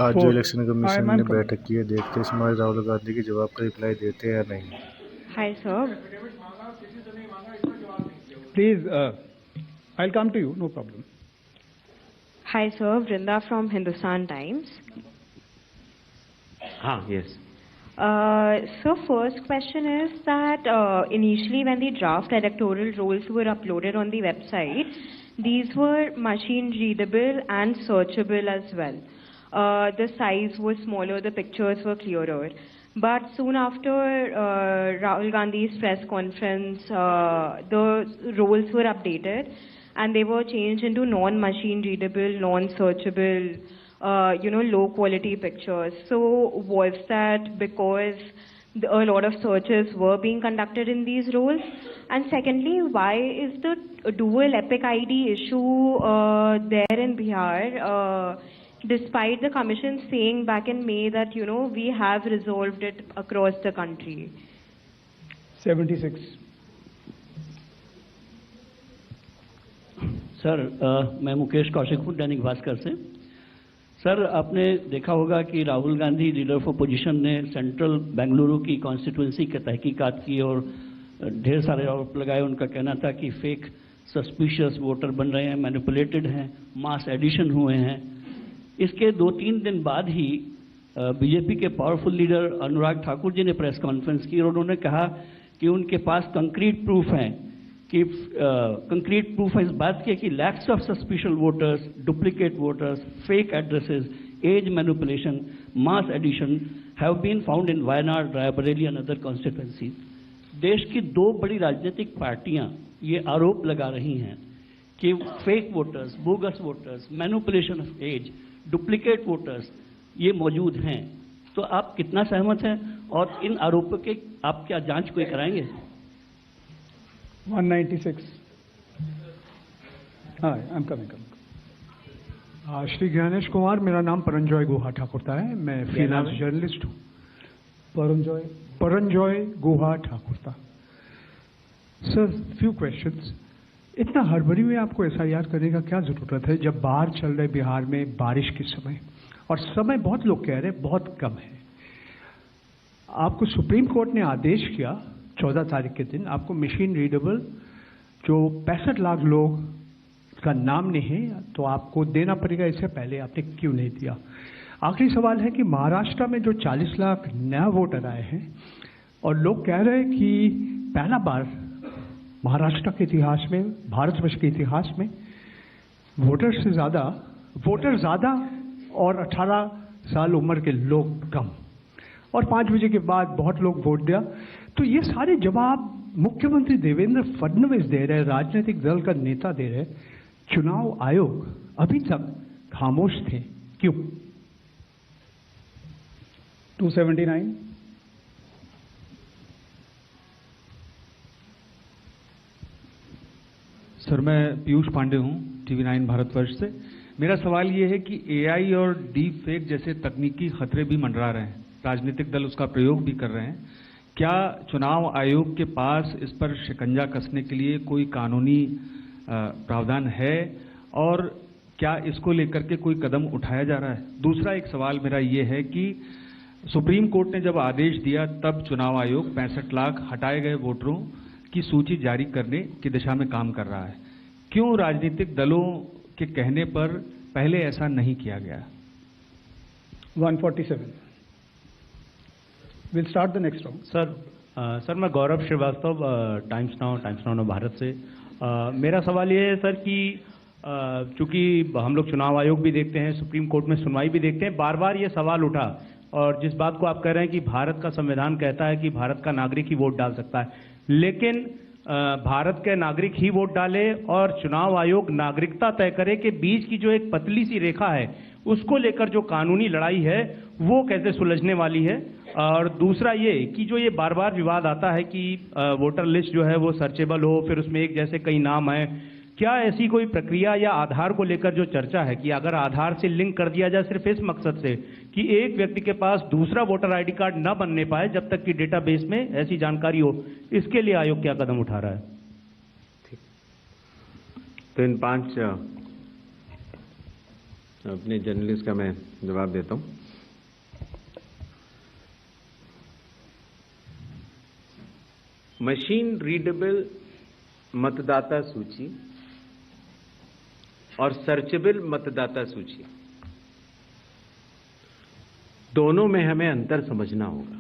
आज जो election Hi, commission ma'am. ने बैठक की है, देखते हैं इसमें राहुल गांधी के जवाब का रिप्लाई देते हैं या नहीं। Hi, sir. Please, I'll come to you. No problem. Hi, sir. Vrinda from Hindustan Times. Yes. So first question is that initially when the draft electoral rolls were uploaded on the website, these were machine readable and searchable as well. The size was smaller, the pictures were clearer. But soon after Rahul Gandhi's press conference, the roles were updated and they were changed into non-machine readable, non-searchable, low quality pictures. So was that because a lot of searches were being conducted in these roles? And secondly, why is the dual epic ID issue there in Bihar? Despite the commission saying back in May that, we have resolved it across the country. 76. Sir मैं मुकेश कौशिक हूँ दैनिक भास्कर से। Sir आपने देखा होगा कि Rahul Gandhi leader of opposition ने central Bengaluru की constituency के तहकीकात की और ढेर सारे आरोप लगाए। उनका कहना था कि फेक सस्पिशियस वोटर बन रहे हैं, मैनिपुलेटेड हैं, मास एडिशन हुए हैं। इसके 2-3 दिन बाद ही बीजेपी के पावरफुल लीडर अनुराग ठाकुर जी ने प्रेस कॉन्फ्रेंस की और उन्होंने कहा कि उनके पास कंक्रीट प्रूफ हैं कि कंक्रीट प्रूफ है इस बात की कि lakhs of suspicious voters, duplicate voters, fake addresses, age manipulation, mass addition have been found in Wayanad, Raebareli and other constituencies. देश की 2 बड़ी राजनीतिक पार्टियां ये आरोप लगा रही हैं कि fake voters, bogus voters, manipulation of age, duplicate voters ये मौजूद हैं। तो आप कितना सहमत हैं और इन आरोपों के आप क्या जांच कोई कराएंगे? 196. Hi, I'm coming. Shri Gyanesh Kumar, मेरा नाम परंजॉय गुहा ठाकुरता है। मैं फ्रीलांस जर्नलिस्ट हूँ। Paranjoy Guha Thakurta. Sir, few questions. इतना हड़बड़ी में आपको एसआईआर करने का क्या जरूरत है जब बाहर चल रहे बिहार में बारिश के समय, और समय बहुत लोग कह रहे हैं बहुत कम है। आपको सुप्रीम कोर्ट ने आदेश किया 14 तारीख के दिन, आपको मशीन रीडेबल जो 65 लाख लोग का नाम नहीं है तो आपको देना पड़ेगा। इससे पहले आपने क्यों नहीं दिया? आखिरी सवाल है कि महाराष्ट्र में जो 40 लाख नया वोटर आए हैं और लोग कह रहे हैं कि पहला बार महाराष्ट्र के इतिहास में, भारतवर्ष के इतिहास में वोटर ज़्यादा और 18 साल उम्र के लोग कम, और 5 बजे के बाद बहुत लोग वोट दिया। तो ये सारे जवाब मुख्यमंत्री देवेंद्र फडणवीस दे रहे, राजनीतिक दल का नेता दे रहे। चुनाव आयोग अभी तक खामोश थे, क्यों? 279। सर, मैं पीयूष पांडे हूं, TV9 भारतवर्ष से। मेरा सवाल ये है कि AI और डीप फेक जैसे तकनीकी खतरे भी मंडरा रहे हैं, राजनीतिक दल उसका प्रयोग भी कर रहे हैं। क्या चुनाव आयोग के पास इस पर शिकंजा कसने के लिए कोई कानूनी प्रावधान है और क्या इसको लेकर के कोई कदम उठाया जा रहा है? दूसरा एक सवाल मेरा ये है कि सुप्रीम कोर्ट ने जब आदेश दिया तब चुनाव आयोग 65 लाख हटाए गए वोटरों की सूची जारी करने की दिशा में काम कर रहा है। क्यों राजनीतिक दलों के कहने पर पहले ऐसा नहीं किया गया? 147। We'll start the next round. Sir मैं गौरव श्रीवास्तव, टाइम्स नाउ भारत से। मेरा सवाल ये है सर कि चूंकि हम लोग चुनाव आयोग भी देखते हैं, सुप्रीम कोर्ट में सुनवाई भी देखते हैं, बार बार ये सवाल उठा, और जिस बात को आप कह रहे हैं कि भारत का संविधान कहता है कि भारत का नागरिक ही वोट डाल सकता है, लेकिन भारत के नागरिक ही वोट डाले और चुनाव आयोग नागरिकता तय करे के बीच की जो एक पतली सी रेखा है उसको लेकर जो कानूनी लड़ाई है वो कैसे सुलझने वाली है? और दूसरा ये कि जो ये बार बार विवाद आता है कि वोटर लिस्ट जो है वो सर्चेबल हो, फिर उसमें एक जैसे कई नाम है, क्या ऐसी कोई प्रक्रिया या आधार को लेकर जो चर्चा है कि अगर आधार से लिंक कर दिया जाए सिर्फ इस मकसद से कि एक व्यक्ति के पास दूसरा वोटर आईडी कार्ड न बनने पाए जब तक कि डेटाबेस में ऐसी जानकारी हो, इसके लिए आयोग क्या कदम उठा रहा है? ठीक, तो इन 5 अपने जर्नलिस्ट का मैं जवाब देता हूं। मशीन रीडेबल मतदाता सूची और सर्चेबल मतदाता सूची, दोनों में हमें अंतर समझना होगा।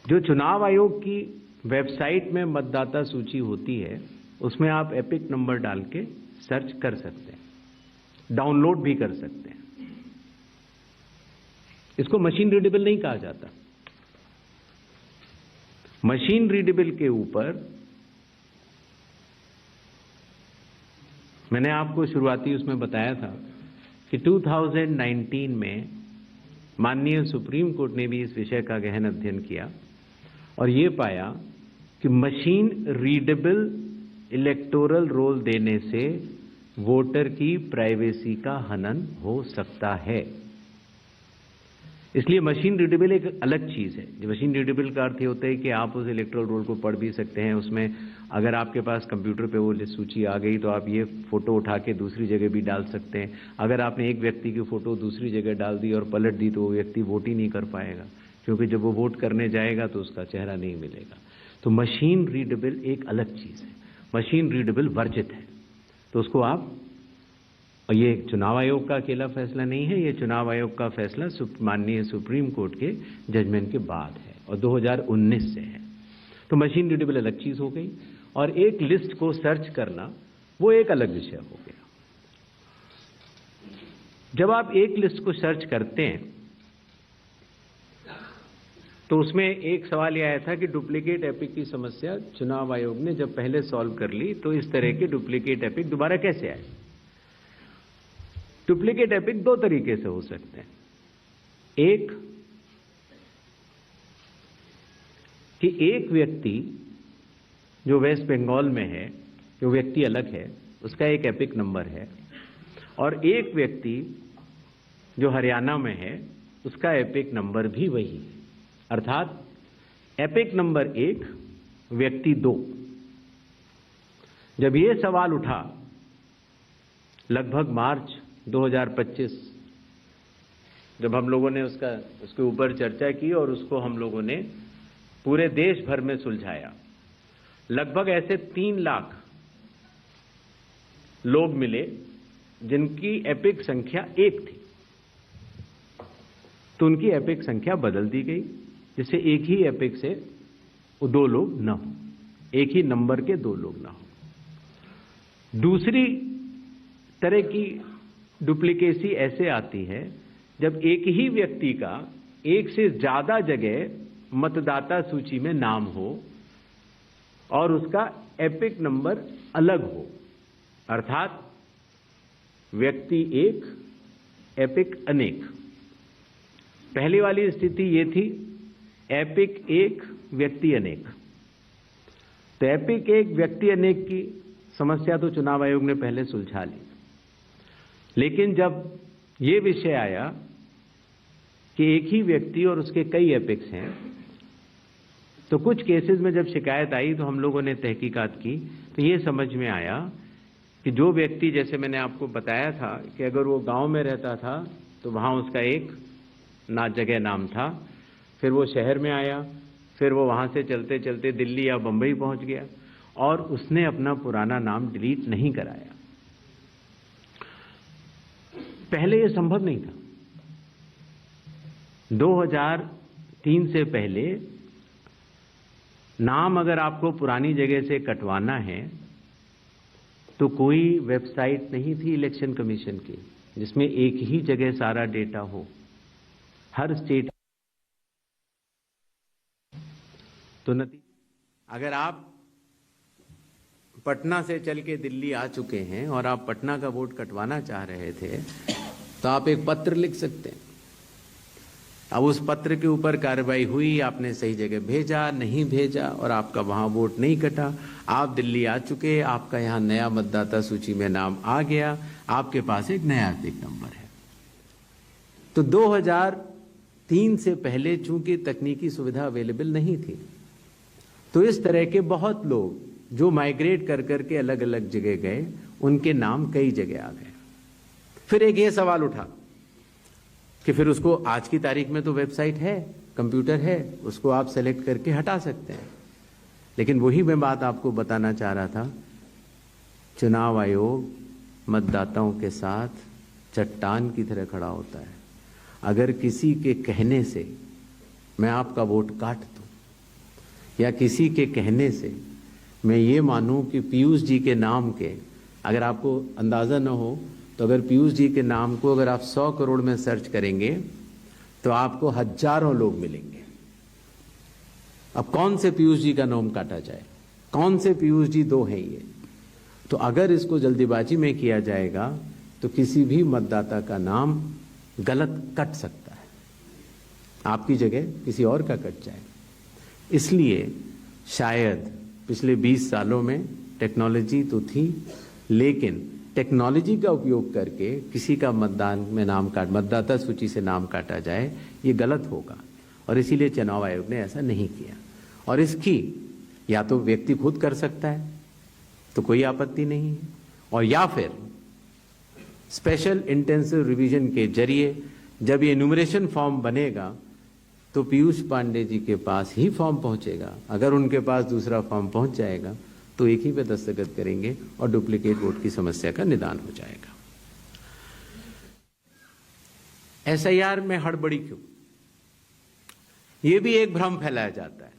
जो चुनाव आयोग की वेबसाइट में मतदाता सूची होती है, उसमें आप एपिक नंबर डाल के सर्च कर सकते हैं, डाउनलोड भी कर सकते हैं। इसको मशीन रीडेबल नहीं कहा जाता। मशीन रीडेबल के ऊपर मैंने आपको शुरुआती उसमें बताया था कि 2019 में माननीय सुप्रीम कोर्ट ने भी इस विषय का गहन अध्ययन किया और ये पाया कि मशीन रीडेबल इलेक्टोरल रोल देने से वोटर की प्राइवेसी का हनन हो सकता है। इसलिए मशीन रीडेबल एक अलग चीज है। जो मशीन रीडेबल का अर्थ ये होता है कि आप उस इलेक्टोरल रोल को पढ़ भी सकते हैं। उसमें अगर आपके पास कंप्यूटर पे वो सूची आ गई तो आप ये फोटो उठा के दूसरी जगह भी डाल सकते हैं। अगर आपने एक व्यक्ति की फोटो दूसरी जगह डाल दी और पलट दी तो वो व्यक्ति वोट ही नहीं कर पाएगा, क्योंकि जब वो वोट करने जाएगा तो उसका चेहरा नहीं मिलेगा। तो मशीन रीडेबल एक अलग चीज है, मशीन रीडेबल वर्जित है। तो उसको आप, और ये चुनाव आयोग का अकेला फैसला नहीं है, ये चुनाव आयोग का फैसला माननीय सुप्रीम कोर्ट के जजमेंट के बाद है और 2019 से है। तो मशीन रीडेबल अलग चीज हो गई और एक लिस्ट को सर्च करना वो एक अलग विषय हो गया। जब आप एक लिस्ट को सर्च करते हैं तो उसमें एक सवाल यह आया था कि डुप्लीकेट एपिक की समस्या चुनाव आयोग ने जब पहले सॉल्व कर ली तो इस तरह के डुप्लीकेट एपिक दोबारा कैसे आए। डुप्लीकेट एपिक दो तरीके से हो सकते हैं। एक कि एक व्यक्ति जो वेस्ट बंगाल में है, जो व्यक्ति अलग है, उसका एक एपिक नंबर है, और एक व्यक्ति जो हरियाणा में है उसका एपिक नंबर भी वही है। अर्थात एपिक नंबर 1 व्यक्ति 2। जब ये सवाल उठा लगभग मार्च 2025, जब हम लोगों ने उसके ऊपर चर्चा की और उसको हम लोगों ने पूरे देश भर में सुलझाया, लगभग ऐसे 3 लाख लोग मिले जिनकी एपिक संख्या 1 थी। तो उनकी एपिक संख्या बदल दी गई, जिससे एक ही एपिक से 2 लोग न हो, एक ही नंबर के 2 लोग न हो। दूसरी तरह की डुप्लीकेसी ऐसे आती है जब एक ही व्यक्ति का एक से ज्यादा जगह मतदाता सूची में नाम हो और उसका एपिक नंबर अलग हो। अर्थात व्यक्ति 1 एपिक अनेक। पहली वाली स्थिति ये थी एपिक 1 व्यक्ति अनेक। तो एपिक 1 व्यक्ति अनेक की समस्या तो चुनाव आयोग ने पहले सुलझा ली, लेकिन जब ये विषय आया कि एक ही व्यक्ति और उसके कई एपिक्स हैं, तो कुछ केसेस में जब शिकायत आई तो हम लोगों ने तहकीकात की तो ये समझ में आया कि जो व्यक्ति, जैसे मैंने आपको बताया था कि अगर वो गांव में रहता था तो वहां उसका एक जगह नाम था, फिर वो शहर में आया, फिर वो वहां से चलते चलते दिल्ली या बंबई पहुंच गया और उसने अपना पुराना नाम डिलीट नहीं कराया। पहले यह संभव नहीं था। 2003 से पहले नाम अगर आपको पुरानी जगह से कटवाना है तो कोई वेबसाइट नहीं थी इलेक्शन कमीशन की जिसमें एक ही जगह सारा डेटा हो, हर स्टेट। तो अगर आप पटना से चल के दिल्ली आ चुके हैं और आप पटना का वोट कटवाना चाह रहे थे तो आप एक पत्र लिख सकते हैं। अब उस पत्र के ऊपर कार्रवाई हुई, आपने सही जगह भेजा, नहीं भेजा और आपका वहां वोट नहीं कटा, आप दिल्ली आ चुके, आपका यहां नया मतदाता सूची में नाम आ गया, आपके पास एक नया एपिक नंबर है। तो 2003 से पहले चूंकि तकनीकी सुविधा अवेलेबल नहीं थी तो इस तरह के बहुत लोग जो माइग्रेट कर करके अलग अलग जगह गए उनके नाम कई जगह आ गए। फिर एक ये सवाल उठा कि फिर उसको आज की तारीख में तो वेबसाइट है, कंप्यूटर है, उसको आप सेलेक्ट करके हटा सकते हैं। लेकिन वही मैं बात आपको बताना चाह रहा था, चुनाव आयोग मतदाताओं के साथ चट्टान की तरह खड़ा होता है। अगर किसी के कहने से मैं आपका वोट काट दूं, या किसी के कहने से मैं ये मानूं कि पीयूष जी के नाम के, अगर आपको अंदाज़ा न हो तो अगर पीयूष जी के नाम को अगर आप 100 करोड़ में सर्च करेंगे तो आपको हजारों लोग मिलेंगे। अब कौन से पीयूष जी का नाम काटा जाए, कौन से पीयूष जी दो हैं ये? तो अगर इसको जल्दीबाजी में किया जाएगा तो किसी भी मतदाता का नाम गलत कट सकता है, आपकी जगह किसी और का कट जाएगा। इसलिए शायद पिछले 20 सालों में टेक्नोलॉजी तो थी, लेकिन टेक्नोलॉजी का उपयोग करके किसी का मतदाता सूची से नाम काटा जाए, ये गलत होगा। और इसीलिए चुनाव आयोग ने ऐसा नहीं किया। और इसकी या तो व्यक्ति खुद कर सकता है तो कोई आपत्ति नहीं है, और या फिर स्पेशल इंटेंसिव रिवीजन के जरिए जब ये एन्यूमरेशन फॉर्म बनेगा तो पीयूष पांडे जी के पास ही फॉर्म पहुंचेगा। अगर उनके पास दूसरा फॉर्म पहुंच जाएगा तो एक ही पे दस्तखत करेंगे और डुप्लीकेट वोट की समस्या का निदान हो जाएगा। एसआईआर में हड़बड़ी क्यों? यह भी एक भ्रम फैलाया जाता है।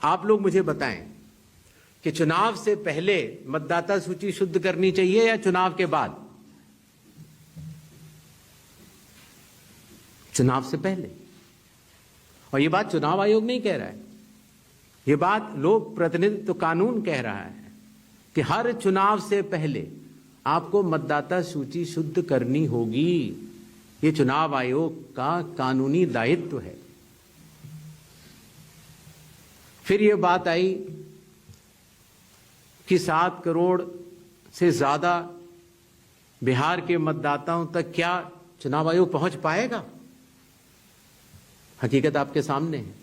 आप लोग मुझे बताएं कि चुनाव से पहले मतदाता सूची शुद्ध करनी चाहिए या चुनाव के बाद? चुनाव से पहले। और यह बात चुनाव आयोग नहीं कह रहा है, यह बात लोक प्रतिनिधित्व कानून कह रहा है कि हर चुनाव से पहले आपको मतदाता सूची शुद्ध करनी होगी। यह चुनाव आयोग का कानूनी दायित्व है। फिर यह बात आई कि 7 करोड़ से ज्यादा बिहार के मतदाताओं तक क्या चुनाव आयोग पहुंच पाएगा? हकीकत आपके सामने है।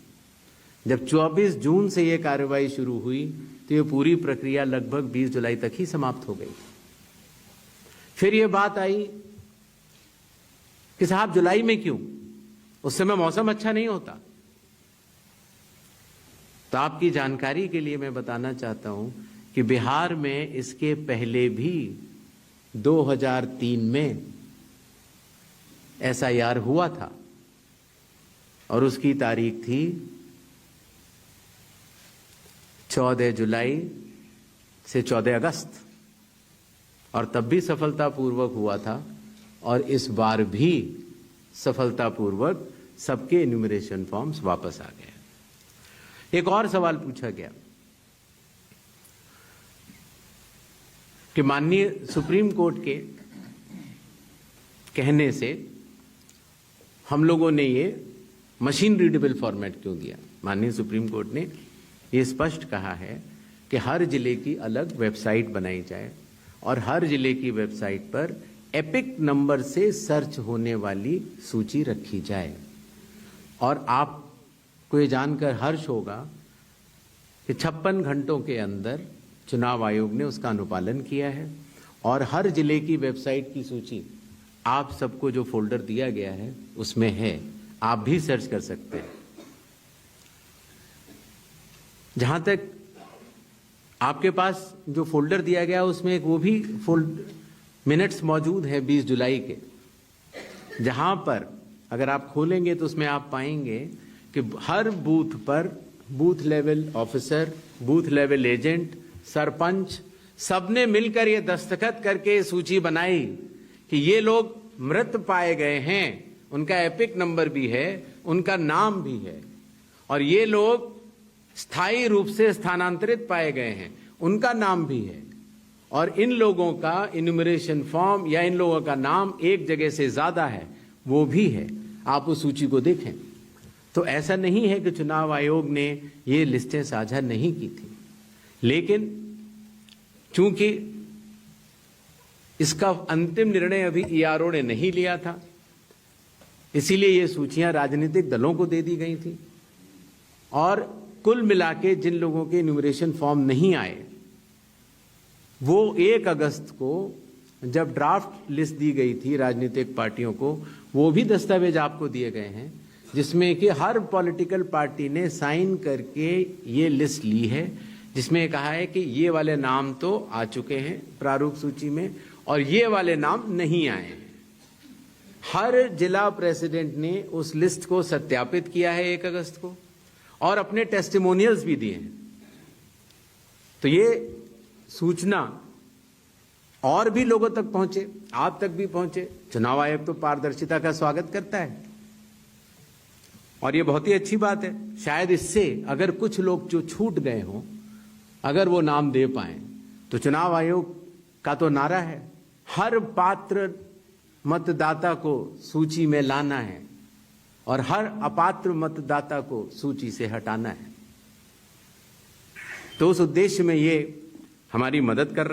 जब 24 जून से यह कार्रवाई शुरू हुई तो यह पूरी प्रक्रिया लगभग 20 जुलाई तक ही समाप्त हो गई। फिर यह बात आई कि साहब जुलाई में क्यों? उस समय मौसम अच्छा नहीं होता। तो आपकी जानकारी के लिए मैं बताना चाहता हूं कि बिहार में इसके पहले भी 2003 में एसआईआर हुआ था और उसकी तारीख थी 14 जुलाई से 14 अगस्त, और तब भी सफलतापूर्वक हुआ था। और इस बार भी सफलतापूर्वक सबके एन्यूमरेशन फॉर्म्स वापस आ गए। एक और सवाल पूछा गया कि माननीय सुप्रीम कोर्ट के कहने से हम लोगों ने ये मशीन रीडेबल फॉर्मेट क्यों दिया। माननीय सुप्रीम कोर्ट ने ये स्पष्ट कहा है कि हर जिले की अलग वेबसाइट बनाई जाए और हर जिले की वेबसाइट पर एपिक नंबर से सर्च होने वाली सूची रखी जाए। और आपको ये जानकर हर्ष होगा कि 56 घंटों के अंदर चुनाव आयोग ने उसका अनुपालन किया है और हर जिले की वेबसाइट की सूची आप सबको जो फोल्डर दिया गया है उसमें है, आप भी सर्च कर सकते हैं। जहां तक आपके पास जो फोल्डर दिया गया उसमें एक वो भी मिनट्स मौजूद है 20 जुलाई के, जहां पर अगर आप खोलेंगे तो उसमें आप पाएंगे कि हर बूथ पर booth level officer, booth level agent, sarpanch सबने मिलकर ये दस्तखत करके सूची बनाई कि ये लोग मृत पाए गए हैं, उनका एपिक नंबर भी है, उनका नाम भी है, और ये लोग स्थायी रूप से स्थानांतरित पाए गए हैं, उनका नाम भी है, और इन लोगों का इन्यूमरेशन फॉर्म या इन लोगों का नाम एक जगह से ज्यादा है वो भी है। आप उस सूची को देखें तो ऐसा नहीं है कि चुनाव आयोग ने ये लिस्टें साझा नहीं की थी, लेकिन चूंकि इसका अंतिम निर्णय अभी ईआरओ ने नहीं लिया था, इसीलिए ये सूचियां राजनीतिक दलों को दे दी गई थी। और कुल मिला के जिन लोगों के इन्यूमरेशन फॉर्म नहीं आए वो 1 अगस्त को जब ड्राफ्ट लिस्ट दी गई थी राजनीतिक पार्टियों को, वो भी दस्तावेज आपको दिए गए हैं, जिसमें कि हर पॉलिटिकल पार्टी ने साइन करके ये लिस्ट ली है, जिसमें कहा है कि ये वाले नाम तो आ चुके हैं प्रारूप सूची में और ये वाले नाम नहीं आए हैं। हर जिला प्रेसिडेंट ने उस लिस्ट को सत्यापित किया है 1 अगस्त को और अपने टेस्टिमोनियल्स भी दिए हैं। तो ये सूचना और भी लोगों तक पहुंचे, आप तक भी पहुंचे। चुनाव आयोग तो पारदर्शिता का स्वागत करता है और ये बहुत ही अच्छी बात है। शायद इससे अगर कुछ लोग जो छूट गए हों, अगर वो नाम दे पाए, तो चुनाव आयोग का तो नारा है हर पात्र मतदाता को सूची में लाना है और हर अपात्र मतदाता को सूची से हटाना है। तो उस उद्देश्य में ये हमारी मदद कर रहा है।